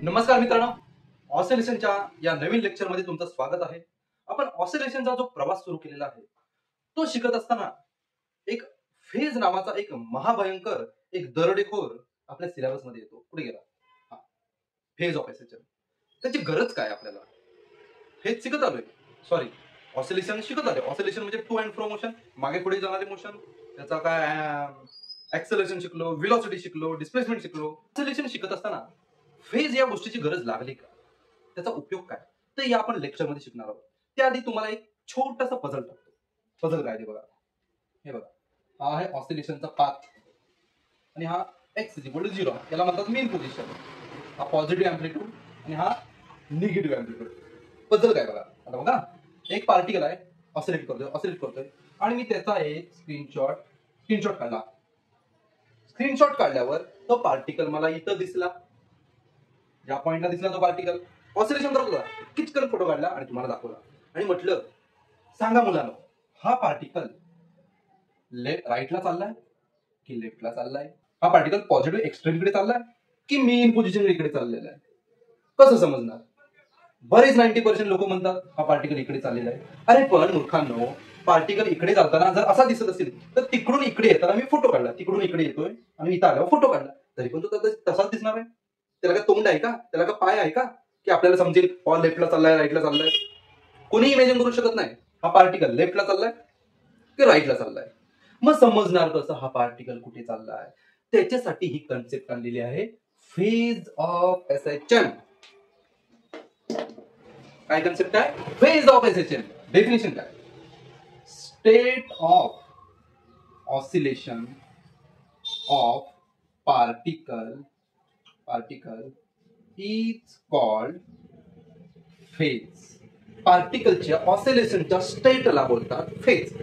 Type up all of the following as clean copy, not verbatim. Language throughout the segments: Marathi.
नमस्कार मित्रांनो, ऑसिलेशनच्या या नवीन लेक्चरमध्ये तुमचं स्वागत आहे. आपण ऑसिलेशनचा जो प्रवास सुरू केलेला आहे तो शिकत असताना एक फेज नावाचा एक महाभयंकर एक दरोडेखोर आपल्या सिलेबस मध्ये येतो. कुठे गेला? Phase of oscillation. त्याची गरज काय आपल्याला? हे शिकत आलोय. सॉरी, ऑसिलेशन शिकत आलोय. ऑसिलेशन म्हणजे टू अँड फ्रो मोशन, मागे पुढे जाणारे मोशन. त्याचा काय ऍक्सेलरेशन शिकलो, व्हेलॉसिटी शिकलो, डिस्प्लेसमेंट शिकलो. ऑसिलेशन शिकत असताना फेज या गोष्टीची गरज लागली का? त्याचा उपयोग काय? ते या आपण लेक्चर मध्ये शिकणार आहोत. त्याआधी तुम्हाला एक छोटासा पझल टाकतो. पझल काय ते बघा. हे बघा, हा आहे ऑसिलेशनचा पाथ आणि हा x = 0 याला म्हणतात मेन पोझिशन. हा पॉझिटिव्ह अँप्लिट्यूड आणि हा निगेटिव्ह अँप्लिट्यूड. पझल काय बघा. आता बघा, एक पार्टिकल आहे, ऑसिलेट करतोय आणि मी त्याचा एक स्क्रीनशॉट काढला. स्क्रीनशॉट काढल्यावर तो पार्टिकल मला इथं दिसला. ज्या पॉइंटला दिसला तो पार्टिकल ऑसिलेशन करत होता. किचकन फोटो काढला आणि तुम्हाला दाखवला आणि म्हटलं, सांगा मुलांनो, हा पार्टिकल राईटला चाललाय की लेफ्टला चाललाय? हा पार्टिकल पॉझिटिव्ह एक्स्ट्रीमकडे चाललाय की मेन पोझिशन इकडे चाललेला आहे? कसं समजणार? बरेच 90% लोक म्हणतात हा पार्टिकल इकडे चाललेला आहे. अरे पण मूर्खांनो, पार्टिकल इकडे चालताना जर असा दिसत असेल तर तिकडून इकडे येताना मी फोटो काढला, तिकडून इकडे येतोय आणि इथं आल्यावर फोटो काढला, तरी पण तो तसाच दिसणार आहे. त्याला काय तोंड आहे का? त्याला काय पाय आहे का की आपल्याला समजेल लेफ्टला चाललाय राईटला चाललाय? कोणी इमॅजिन करू शकत नाही हा पार्टिकल लेफ्टला चाललाय की राईटला चाललाय. मग समजणार कसं हा पार्टिकल कुठे चाललाय? त्याच्यासाठी ही कन्सेप्ट आणलेली आहे, फेज ऑफ ऑसिलेशन. काय कन्सेप्ट आहे? Phase of oscillation. डेफिनेशन काय? State of oscillation of particle is called phase. पार्टिकलच्या ऑसिलेशनच्या स्टेटला बोलतात फेज.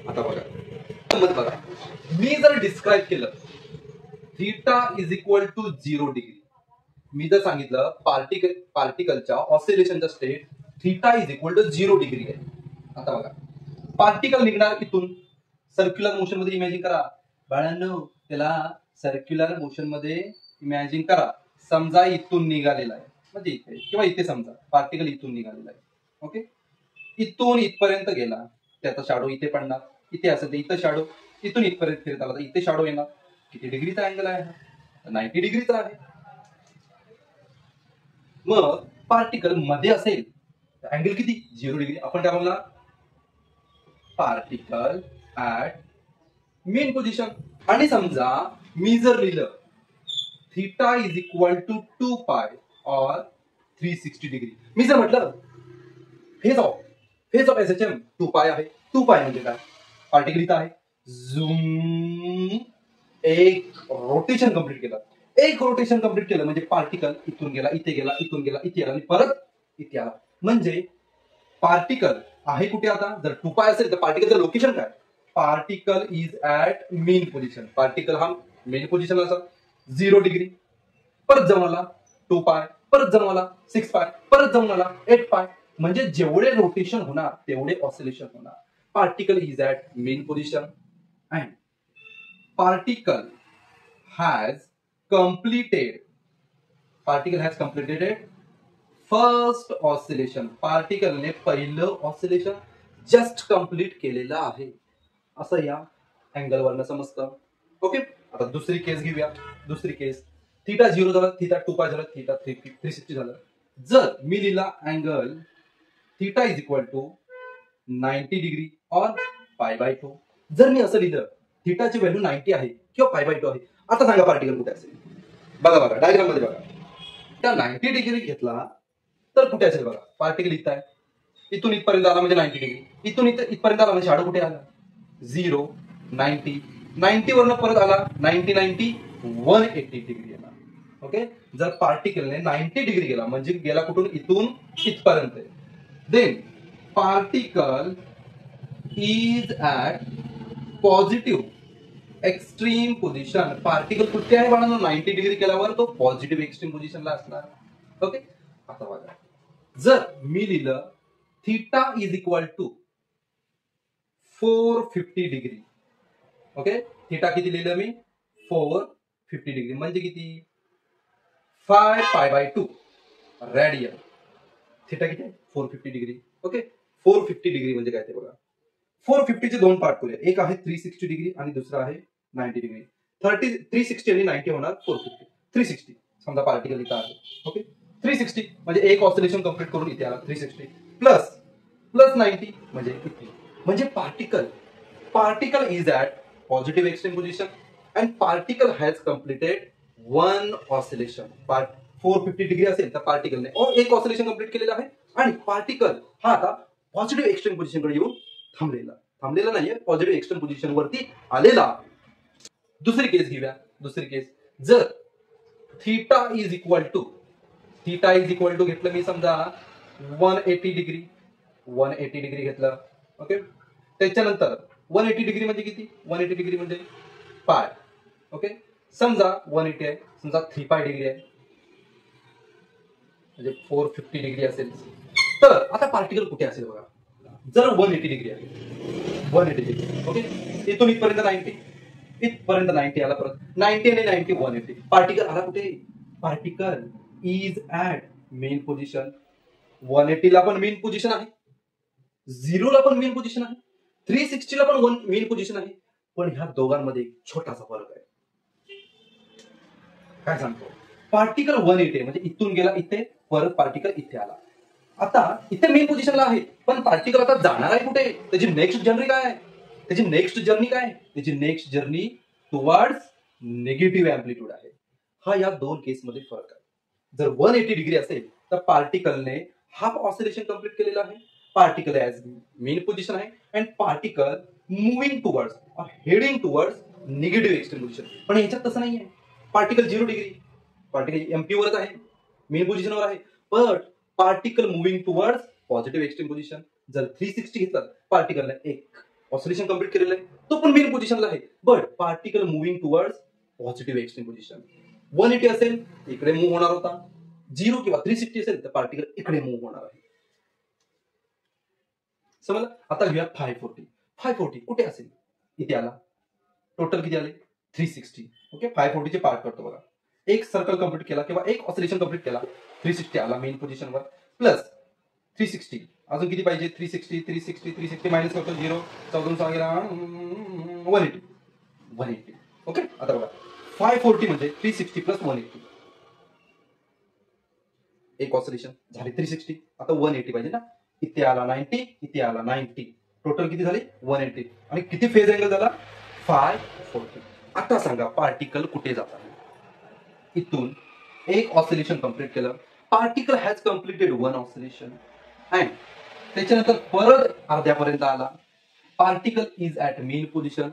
आता बघा, मी जर डिस्क्राईब केलं थीटा = 0 डिग्री, मी जर सांगितलं पार्टिकलच्या ऑसिलेशनचा स्टेट थीटा = 0 डिग्री आहे. आता बघा, पार्टिकल निघणार इथून सर्क्युलर मोशन मध्ये. इमॅजिन करा बाळांनो, त्याला सर्क्युलर मोशन मध्ये इमॅजिन करा. समजा इथून निघालेला आहे, म्हणजे इथे किंवा इथे समजा पार्टिकल इथून निघालेला आहे. ओके, इथून इथपर्यंत गेला, त्याचा शॅडो इथे पडणार. इथे असेल तर इथं शॅडो, इथून इथपर्यंत फिरत आला तर इथे शॅडो येणार. किती डिग्रीचा अँगल आहे? 90 डिग्रीचा आहे. मग पार्टिकल मध्ये असेल तर अँगल किती? 0 डिग्री. आपण काय म्हणणार? Particle at main position. आणि समजा मी जर लिहिलं थीटा = 2π or 360 डिग्री, मी जर म्हटलं फेज ऑफ ऑसिलेशन 2π आहे. 2π म्हणजे काय? पार्टिकल इथं आहे, झूम एक रोटेशन कंप्लीट केलं म्हणजे पार्टिकल इथून गेला, इथे गेला, इथून गेला, इथे आला आणि परत इथे आला. म्हणजे पार्टिकल आहे कुठे? आता जर 2π असेल तर पार्टिकलचं लोकेशन काय? Particle is at main position. Particle हा मेन पोझिशन असतात 0 डिग्री. परत जाऊन आला 2π, परत जाऊन आला 6π, परत जाऊन आला 8π. म्हणजे जेवढे रोटेशन होणार तेवढे ऑसिलेशन होणार. Particle is at main position and particle has completed first oscillation. पार्टिकलने पहिलं ऑसिलेशन जस्ट कंप्लीट केलेलं आहे, असं या अँगल वरनं समजतं. ओके, आता दुसरी केस घेऊया. दुसरी केस, थीटा 0 झाला, थीटा 2π झाला, थीटा 360 झालं. जर मी लिहिला अँगल थीटा = 90 डिग्री और π/2. जर मी असं लिहिलं थीटाची व्हॅल्यू 90 आहे किंवा π/2 आहे, आता सांगा पार्टिकल कुठे असेल? बघा डायग्राम मध्ये बघा. त्या 90 डिग्री घेतला तर कुठे असेल? बघा, पार्टिकल इथं आहे, इथून इथपर्यंत आला म्हणजे 90 डिग्री, इथून इथपर्यंत आला म्हणजे शॅडो कुठे आला? 0, 90 वरनं परत आला 90, 180 डिग्री येणार. ओके, जर पार्टिकलने 90 डिग्री गेला म्हणजे गेला कुठून? इथून इथपर्यंत. Then particle is at positive extreme position. Particle कुठे आहे बाळांनो? 90 डिग्री केल्यावर तो पॉझिटिव्ह एक्स्ट्रीम पोझिशनला असणार. ओके, आता बघा, जर मी लिहिलं थीटा = 450 डिग्री. ओके, थीटा किती लिहिलं मी? 450 डिग्री म्हणजे किती? 5π/2. रेडियन. थिटा किती आहे? 450 डिग्री. ओके, 450 डिग्री म्हणजे काय ते बघा. 450 चे दोन पार्ट करूया. एक आहे 360 डिग्री आणि दुसरा आहे 90 डिग्री. 360 आणि 90 होणार 450. 360 समजा पार्टिकल इथं आहे. ओके, 360 म्हणजे एक ऑसिलेशन कंप्लीट करून इथे आला. 360 प्लस 90 म्हणजे इथे. म्हणजे particle is at positive extreme position and particle has completed one oscillation. 450 degree असेल तर पार्टिकलने एक ऑसिलेशन कंप्लीट केलेलं आहे आणि पार्टिकल हा आता पॉझिटिव्ह एक्सट्रीम पोझिशन कडे येऊन थांबलेला नाहीये, पॉझिटिव्ह एक्सट्रीम पोझिशन वरती आलेला. दुसरी केस घेऊया. दुसरी केस, जर थीटा इज इक्वल टू घेतलं मी समजा 180 डिग्री घेतलं. ओके, त्याच्यानंतर 180 डिग्री म्हणजे किती? 180 डिग्री म्हणजे पाय. ओके, समजा 180 आहे, समजा 3 पाय डिग्री आहे म्हणजे 450 डिग्री असेल. तर आता पार्टिकल कुठे असेल बघा. जर 180 डिग्री आहे, 180 डिग्री. ओके, इथून इथपर्यंत 90, इथपर्यंत 90 आला. परत 90 आणि 90 180. पार्टिकल आला कुठे? Particle is at main position. 180 ला पण मेन पोझिशन आहे, 0 ला पण मेन पोझिशन आहे, 360 ला पण मेन पोझिशन आहे. पण ह्या दोघांमध्ये एक छोटासा फरक आहे. काय सांगतो? पार्टिकल 180 म्हणजे इथून गेला इथे, परत पार्टिकल इथे आला. आता इथे मेन पोझिशनला आहे, पण पार्टिकल आता जाणार आहे कुठे? त्याची नेक्स्ट जर्नी काय आहे? त्याची next journey towards negative amplitude आहे. हा या दोन केसमध्ये फरक आहे. जर 180 डिग्री असेल तर पार्टिकलने हाफ ऑसिलेशन कंप्लीट केलेला आहे. पार्टिकल ॲज मेन पोझिशन आहे अँड पार्टिकल मुव्हिंग टुवर्ड्स और heading towards negative extreme position. पण याच्यात तसं नाहीये. पार्टिकल 0 डिग्री, पार्टिकल एमपी वरच आहे, मेन पोझिशनवर आहे. But particle moving towards positive extreme position. जर 360 घेतला, पार्टिकलने एक ऑसिलेशन कंप्लीट केलेलं आहे, तो पण मेन पोझिशनला आहे. But particle moving towards positive extreme position. 180 असेल इकडे मूव्ह होणार होता, 0 किंवा 360 असेल तर पार्टिकल इकडे मूव्ह होणार आहे. समजलं? आता घेऊया 540. 540 कुठे असेल? इथे आला. टोटल किती आले? 360. ओके, 540 चे पार्ट करतो बघा. एक सर्कल कंप्लीट केला किंवा एक ऑसिलेशन कंप्लीट केला, 360 आला मेन पोझिशनवर, प्लस 360 अजून किती पाहिजे? 360 मायनस करतो 0, 14 गेला 180. ओके, आता बघा 540 म्हणजे 360 प्लस 180. एक ऑसिलेशन झाले 360. आता 180 पाहिजे ना. इथे आला 90, इथे आला 90, टोटल किती झाले? 180. आणि किती फेज अँगल झाला? 540. आता सांगा पार्टिकल कुठे जातात? इथून एक ऑसिलेशन कंप्लीट केलं, particle has completed one oscillation and त्याच्यानंतर परत अर्ध्यापर्यंत आला. Particle is at main position.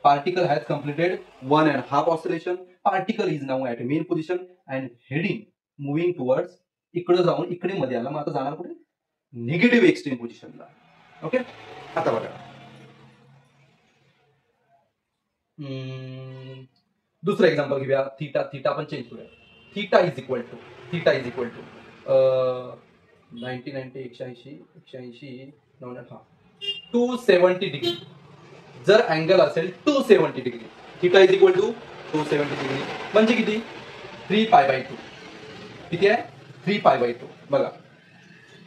Particle has completed 1.5 oscillation. Particle is now at main position and heading moving towards, इकडे जाऊन इकडे मध्ये आला. मग आता जाणार कुठे? निगेटिव्ह एक्सट्रीम पोझिशनला. ओके, आता बघा दुसरं एक्झाम्पल घेऊया. थीटा पण चेंज करूया. Theta is equal to 90 180 270 degree. जर अँगल असेल 270 degree, theta is equal to 270 degree म्हणजे किती? 3π/2. किती आहे? 3π/2. बघा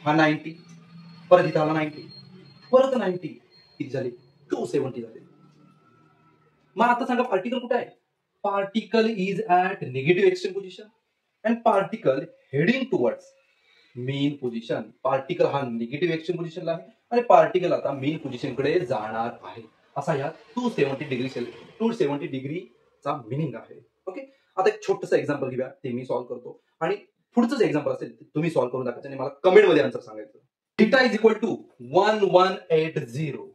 हा 90, परत इथं आला 90, परत 90, किती झाले? 270 झाले. मग आता सांगा पार्टिकल कुठे आहे? Particle is at negative extreme position and particle heading towards main position. Particle हा निगेटिव्ह एक्सट्रीम पोझिशनला आहे आणि पार्टिकल आता मेन पोझिशन कडे जाणार आहे. असा या 270 डिग्रीचा मिनिंग आहे. ओके, आता एक छोटंसं एक्झाम्पल घेऊया, ते मी सॉल्व्ह करतो आणि पुढचं एक्झाम्पल असेल तुम्ही सॉल्व्ह करून दाखवायचं आणि मला कमेंट मध्ये आन्सर सांगायचं. Theta is equal to 1180.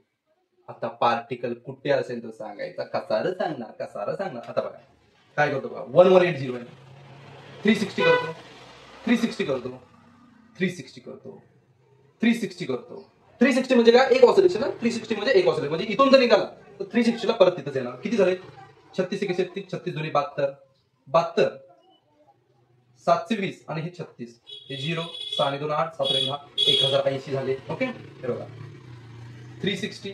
आता पार्टिकल कुठे असेल तर सांगायचा. कसार सांगणार. आता बघा काय करतो बघा. 1180 आहे, 360 करतो, 360 करतो, 360 करतो, 360 करतो. 360 म्हणजे काय? एक ऑसिलेशन. 360 म्हणजे एक ऑसिलेशन म्हणजे इथून जर निघाला तर 360 ला परत तिथंच येणार. किती झाले? 36 36 36 दोन्ही 72 720 आणि हे 36, हे 0 6 आणि 2 8 7 आणि 10 1080 झाले. ओके, हे बघा 360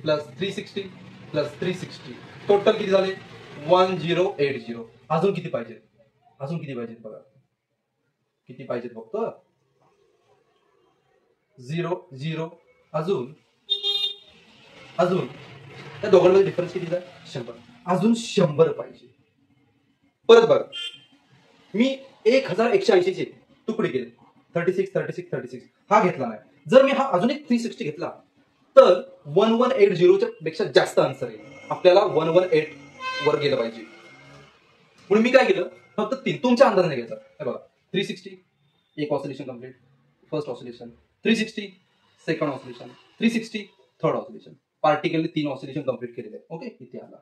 प्लस 360 प्लस 360 टोटल किती झाले? 1080. अजून किती पाहिजे? बघा किती पाहिजेत फक्त 0 0 अजून अजून त्या दोघांमध्ये डिफरन्स किती आहे 100 अजून 100 पाहिजे. परत बघ मी 1180 चे तुकडे केले 36 36 36 हा घेतला नाही. जर मी हा अजून एक 360 घेतला तर 1180 पेक्षा जास्त आन्सर आहे. आपल्याला 118 वर गेलं पाहिजे. म्हणून मी काय केलं फक्त 3 तुमच्या अंदाजाने घ्यायचा. हे बघा 360 एक oscillation complete first oscillation 360 second oscillation 360 third oscillation पार्टिकलने 3 ऑसिलेशन कंप्लीट केलेले आहे. ओके इथे आला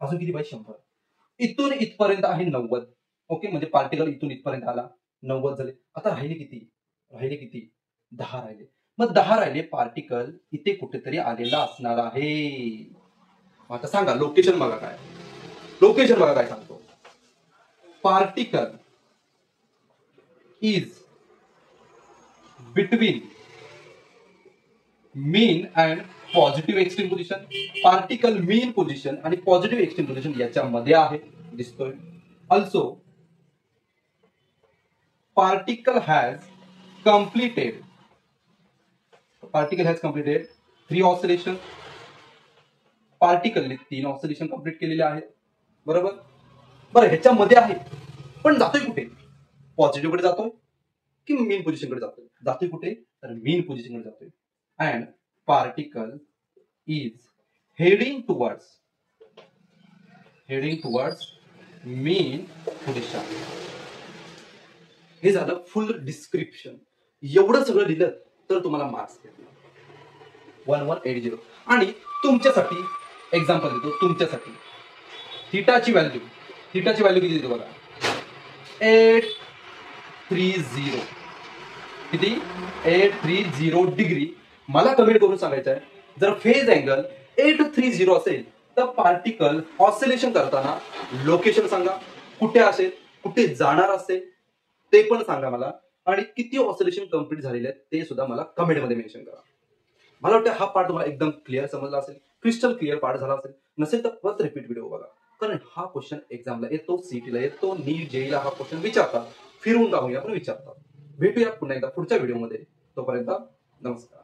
अजून किती पाहिजे 100 इथून इथपर्यंत आहे 90. ओके म्हणजे पार्टिकल इथून इथपर्यंत आला 90 झाले. आता राहिले किती 10 राहिले. मग 10 राहिले पार्टिकल इथे कुठेतरी आलेला असणार आहे. आता सांगा लोकेशन बघा काय सांगतो. Particle is between mean and positive extreme position. Particle mean position आणि पॉझिटिव्ह एक्स्ट्रीम पोझिशन याच्यामध्ये आहे दिसतोय. Also particle has completed 3 oscillation. पार्टिकलने 3 ऑसिलेशन कंप्लीट केलेले आहेत बरोबर. बरं ह्याच्यामध्ये आहे पण जातोय कुठे पॉझिटिव्ह कडे जातोय की मीन पोझिशन कडे जातोय कुठे तर मीन पोझिशन कडे जातोय. And particle is heading towards mean position. हे झालं फुल डिस्क्रिप्शन. एवढं सगळं दिलं तर तुम्हाला मार्क्स भेटणार 1180. आणि तुमच्यासाठी एक्झाम्पल देतो तुमच्यासाठी थीटाची व्हॅल्यू किती देतो बघा 830 किती 830 डिग्री. मला कमेंट करून सांगायचं आहे जर फेज अँगल 830 असेल तर पार्टिकल ऑसिलेशन करताना लोकेशन सांगा कुठे असेल कुठे जाणार असेल ते पण सांगा मला. आणि किती ऑसिलेशन कंप्लीट झालेले आहेत ते सुद्धा मला कमेंट मध्ये मेन्शन करा. मला वाटतं हा पार्ट तुम्हाला एकदम क्लिअर समजला असेल क्रिस्टल क्लिअर पार्ट झाला असेल. नसेल तर परत रिपीट व्हिडिओ बघा कारण हा क्वेश्चन एक्झामला येतो सीईटीला येतो नीट जेईला हा क्वेश्चन विचारतात फिरून राहूया पण विचारतात. भेटूया पुन्हा एकदा पुढच्या व्हिडिओमध्ये. तोपर्यंत नमस्कार.